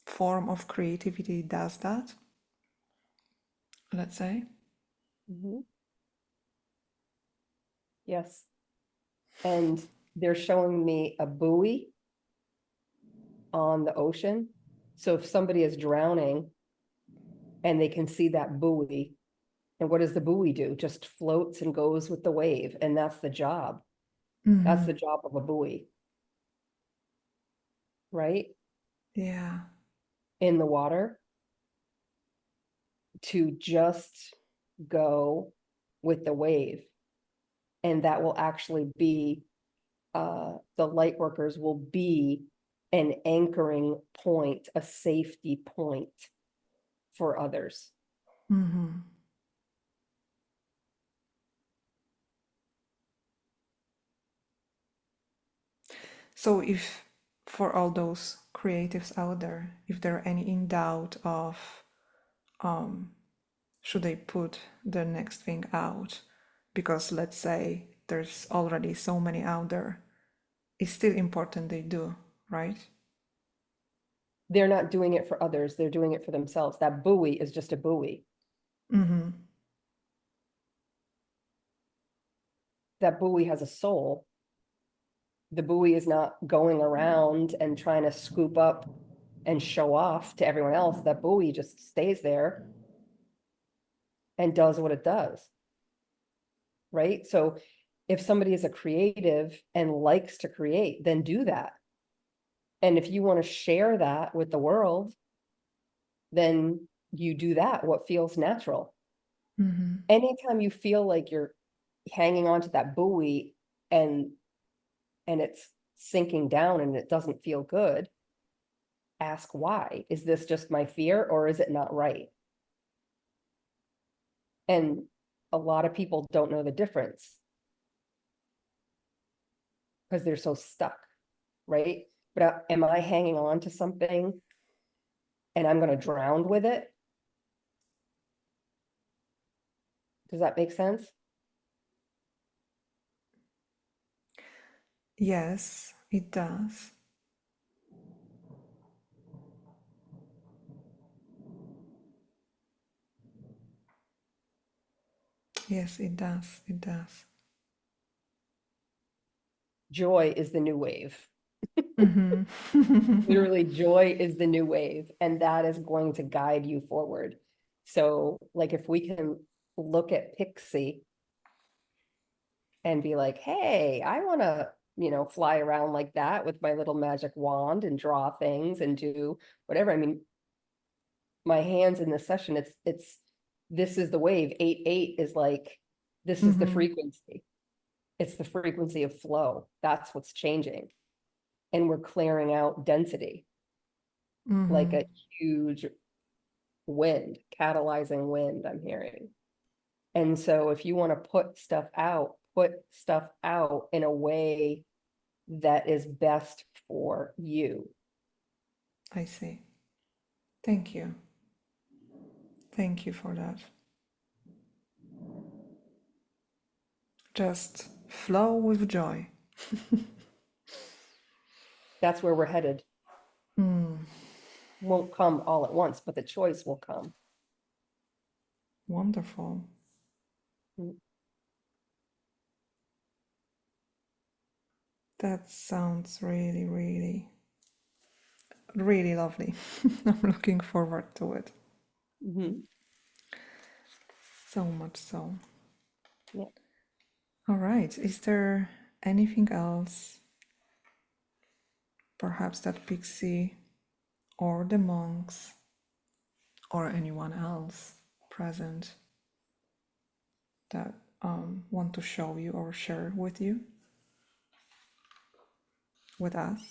form of creativity does that, let's say? Mm-hmm. Yes. And they're showing me a buoy on the ocean. So if somebody is drowning and they can see that buoy, and what does the buoy do? Just floats and goes with the wave. And that's the job. That's the job of a buoy, right? Yeah. In the water, to just go with the wave. And that will actually be, the light workers will be an anchoring point, a safety point for others. So if for all those creatives out there, if they're any in doubt of should they put the next thing out, because let's say there's already so many out there, it's still important they do, right? They're not doing it for others, they're doing it for themselves. That buoy is just a buoy. That buoy has a soul. The buoy is not going around and trying to scoop up and show off to everyone else. That buoy just stays there and does what it does. Right? So if somebody is a creative and likes to create, then do that. And if you want to share that with the world, then you do that, what feels natural. Anytime you feel like you're hanging on to that buoy and it's sinking down and it doesn't feel good, ask why. Is this just my fear or is it not right? And a lot of people don't know the difference because they're so stuck, right? But am I hanging on to something and I'm going to drown with it? Does that make sense? Yes, it does. Yes, it does. It does. Joy is the new wave. Literally, joy is the new wave, and that is going to guide you forward. So, like, if we can look at Pixie and be like, hey, I want to, fly around like that with my little magic wand and draw things and do whatever. I mean, my hands in this session, this is the wave. 8-8 is like, this is the frequency. It's the frequency of flow. That's what's changing. And we're clearing out density, like a huge wind, catalyzing wind, I'm hearing. And so if you want to put stuff out in a way that is best for you. I see. Thank you. Thank you for that. Just flow with joy. That's where we're headed. Won't come all at once, but the choice will come. Wonderful. That sounds really, really, really lovely. I'm looking forward to it. So much so. Yeah. All right. Is there anything else, perhaps that Pixie or the monks or anyone else present that want to show you or share with you, with us?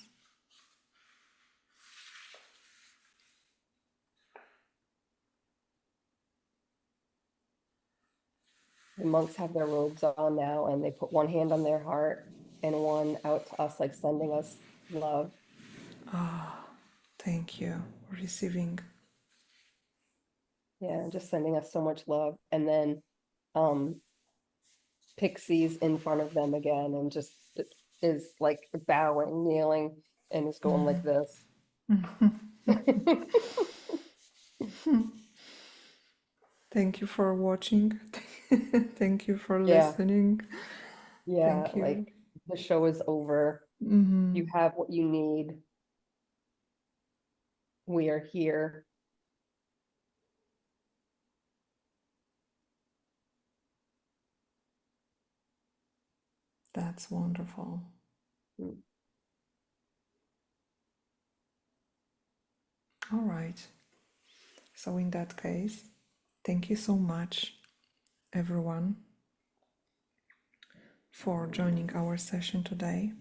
The monks have their robes on now, and they put one hand on their heart and one out to us, like sending us love. Thank you for receiving. Yeah, just sending us so much love. And then Pixie's in front of them again and just is like bowing, kneeling, and is going like this. Thank you for watching. Thank you for Yeah, listening. yeah, Thank like you. the show is over. You have what you need. We are here. That's wonderful. Mm. All right. So, in that case, thank you so much, everyone, for joining our session today.